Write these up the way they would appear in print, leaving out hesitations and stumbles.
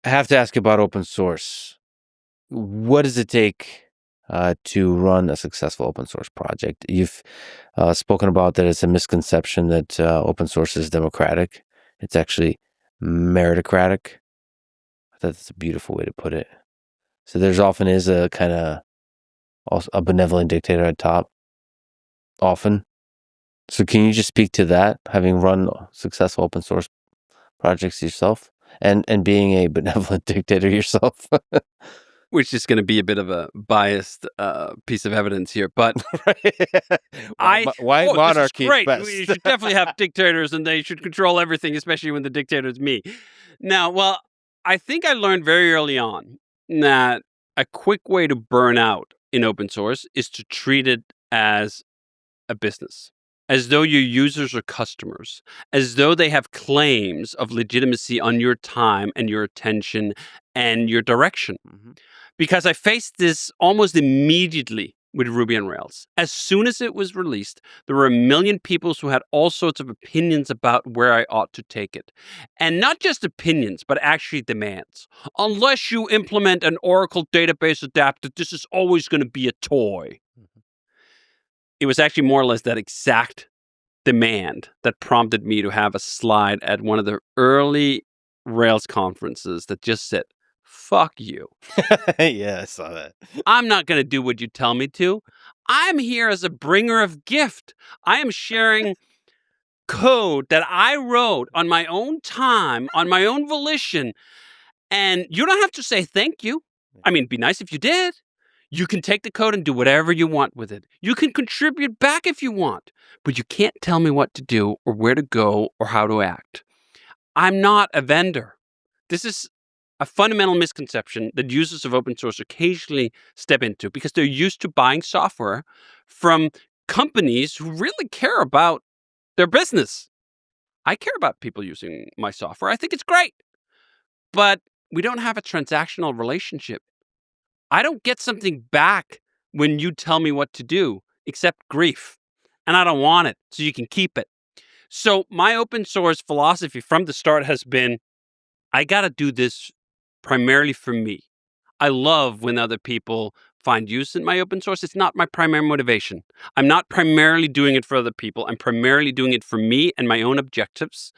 I have to ask about open source. What does it take to run a successful open source project? You've spoken about that it's a misconception that open source is democratic. It's actually meritocratic. I thought that's a beautiful way to put it. So there's often is a kind of a benevolent dictator at top, often. So can you just speak to that, having run successful open source projects yourself and being a benevolent dictator yourself? Which is going to be a bit of a biased piece of evidence here, but why monarchy? This is great. Best? We should definitely have dictators, and they should control everything, especially when the dictator is me. Now, well, I think I learned very early on that a quick way to burn out in open source is to treat it as a business, as though your users are customers, as though they have claims of legitimacy on your time and your attention and your direction. Mhm. Because I faced this almost immediately with Ruby on Rails. As soon as it was released, there were a million people who had all sorts of opinions about where I ought to take it. And not just opinions, but actually demands. Unless you implement an Oracle database adapter, this is always going to be a toy. It was actually more or less that exact demand that prompted me to have a slide at one of the early Rails conferences that just said, fuck you. Yeah, I saw that. I'm not going to do what you tell me to. I'm here as a bringer of gift. I am sharing code that I wrote on my own time, on my own volition. And you don't have to say thank you. I mean, it'd be nice if you did. You can take the code and do whatever you want with it. You can contribute back if you want, but you can't tell me what to do or where to go or how to act. I'm not a vendor. This is a fundamental misconception that users of open source occasionally step into because they're used to buying software from companies who really care about their business. I care about people using my software. I think it's great. But we don't have a transactional relationship. I don't get something back when you tell me what to do, except grief. And I don't want it, so you can keep it. So my open source philosophy from the start has been, I got to do this primarily for me. I love when other people find use in my open source. It's not my primary motivation. I'm not primarily doing it for other people. I'm primarily doing it for me and my own objectives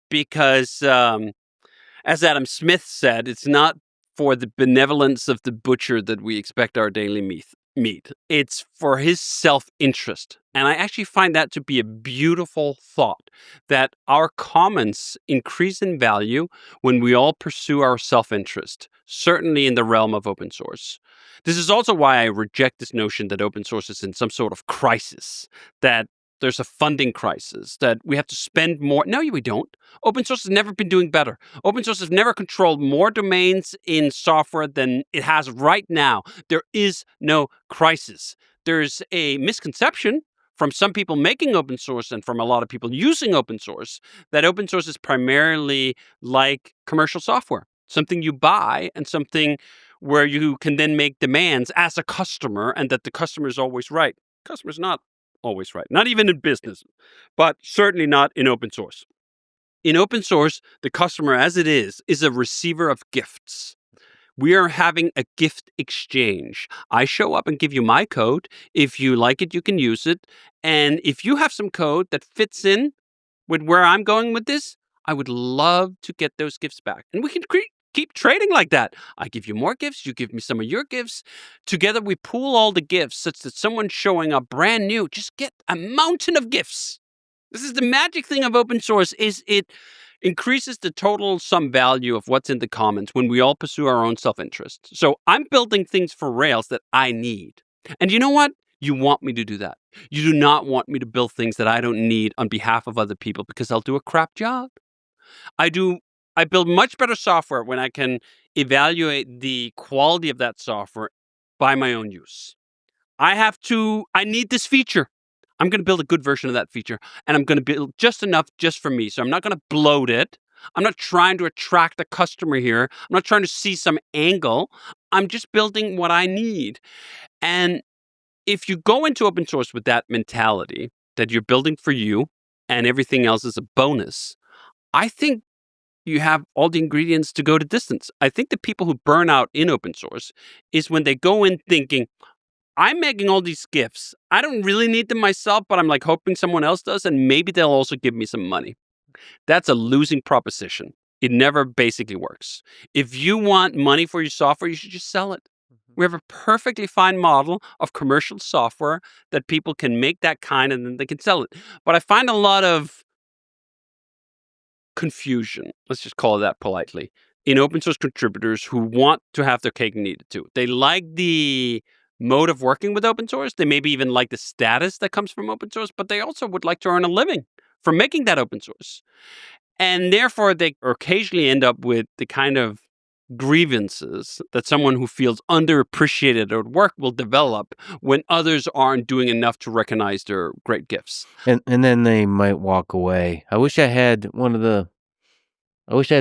because, as Adam Smith said, it's not for the benevolence of the butcher that we expect our daily meat. It's for his self-interest. And I actually find that to be a beautiful thought, that our comments increase in value when we all pursue our self-interest, certainly in the realm of open source. This is also why I reject this notion that open source is in some sort of crisis, that there's a funding crisis, that we have to spend more. No, we don't. Open source has never been doing better. Open source has never controlled more domains in software than it has right now. There is no crisis. There's a misconception from some people making open source and from a lot of people using open source that open source is primarily like commercial software, something you buy and something where you can then make demands as a customer and that the customer is always right. The customer's not always right, not even in business, but certainly not in open source. In open source, the customer as it is a receiver of gifts. We are having a gift exchange. I show up and give you my code. If you like it, you can use it. And if you have some code that fits in with where I'm going with this, I would love to get those gifts back. And we can keep trading like that. I give you more gifts. You give me some of your gifts. Together, we pool all the gifts such that someone showing up brand new just get a mountain of gifts. This is the magic thing of open source is it increases the total sum value of what's in the commons when we all pursue our own self-interest. So I'm building things for Rails that I need. And you know what? You want me to do that. You do not want me to build things that I don't need on behalf of other people because I'll do a crap job. I build much better software when I can evaluate the quality of that software by my own use. I need this feature. I'm going to build a good version of that feature, and I'm going to build just enough just for me. So I'm not going to bloat it. I'm not trying to attract a customer here. I'm not trying to see some angle. I'm just building what I need. And if you go into open source with that mentality that you're building for you and everything else is a bonus, I think you have all the ingredients to go the distance. I think the people who burn out in open source is when they go in thinking, I'm making all these gifts. I don't really need them myself, but I'm like hoping someone else does, and maybe they'll also give me some money. That's a losing proposition. It never basically works. If you want money for your software, you should just sell it. We have a perfectly fine model of commercial software that people can make that kind and then they can sell it. But I find a lot of confusion, let's just call it that politely, in open source contributors who want to have their cake and eat it too. They like the mode of working with open source. They maybe even like the status that comes from open source, but they also would like to earn a living from making that open source. And therefore, they occasionally end up with the kind of grievances that someone who feels underappreciated at work will develop when others aren't doing enough to recognize their great gifts. And then they might walk away. I wish I had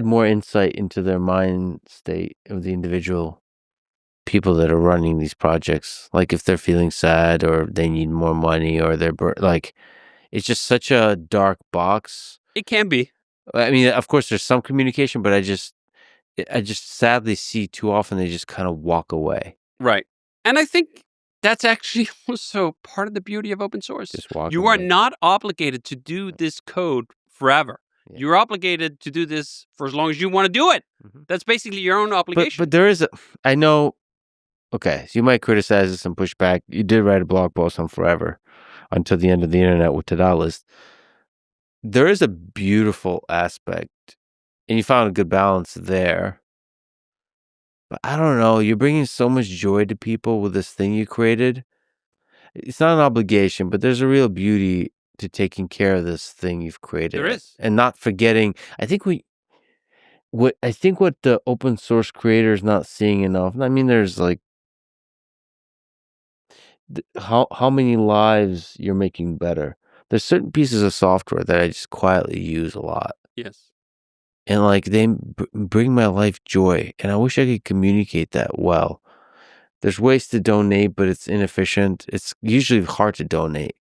more insight into their mind state of the individual people that are running these projects. Like if they're feeling sad or they need more money or it's just such a dark box. It can be. I mean, of course, there's some communication, but I just sadly see too often they just kind of walk away. Right. And I think that's actually also part of the beauty of open source. Just walk You away. are not obligated to do this code forever. Yeah. You're obligated to do this for as long as you want to do it. Mhm. That's basically your own obligation. But there is I know, okay, so you might criticize this and push back. You did write a blog post on forever until the end of the internet with to-do list. There is a beautiful aspect, and you found a good balance there. But I don't know, you're bringing so much joy to people with this thing you created. It's not an obligation, but there's a real beauty to taking care of this thing you've created. There is. And not forgetting. I think what the open source creator is not seeing enough. I mean, there's like how many lives you're making better. There's certain pieces of software that I just quietly use a lot. Yes. And like they bring my life joy. And I wish I could communicate that well. There's ways to donate, but it's inefficient. It's usually hard to donate.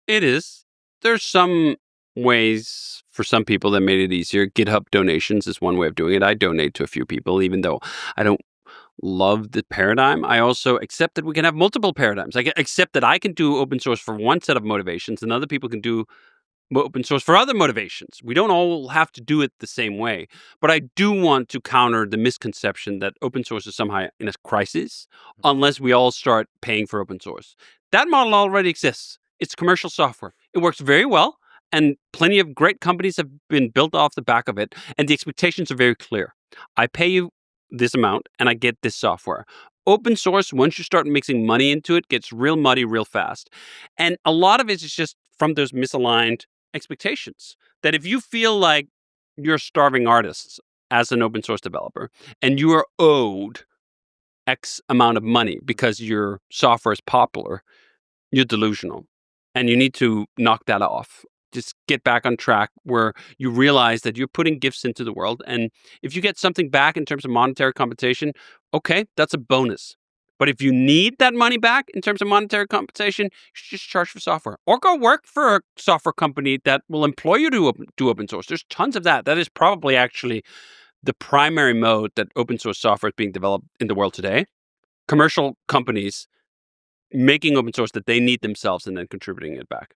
It is. There's some ways for some people that made it easier. GitHub donations is one way of doing it. I donate to a few people, even though I don't love the paradigm. I also accept that we can have multiple paradigms. I accept that I can do open source for one set of motivations and other people can do open source for other motivations. We don't all have to do it the same way. But I do want to counter the misconception that open source is somehow in a crisis unless we all start paying for open source. That model already exists. It's commercial software. It works very well, and plenty of great companies have been built off the back of it, and the expectations are very clear. I pay you this amount, and I get this software. Open source, once you start mixing money into it, gets real muddy real fast. And a lot of it is just from those misaligned expectations. That if you feel like you're starving artists as an open source developer, and you are owed X amount of money because your software is popular, you're delusional. And you need to knock that off. Just get back on track where you realize that you're putting gifts into the world. And if you get something back in terms of monetary compensation, okay, that's a bonus. But if you need that money back in terms of monetary compensation, you should just charge for software. Or go work for a software company that will employ you to do open source. There's tons of that. That is probably actually the primary mode that open source software is being developed in the world today. Commercial companies making open source that they need themselves and then contributing it back.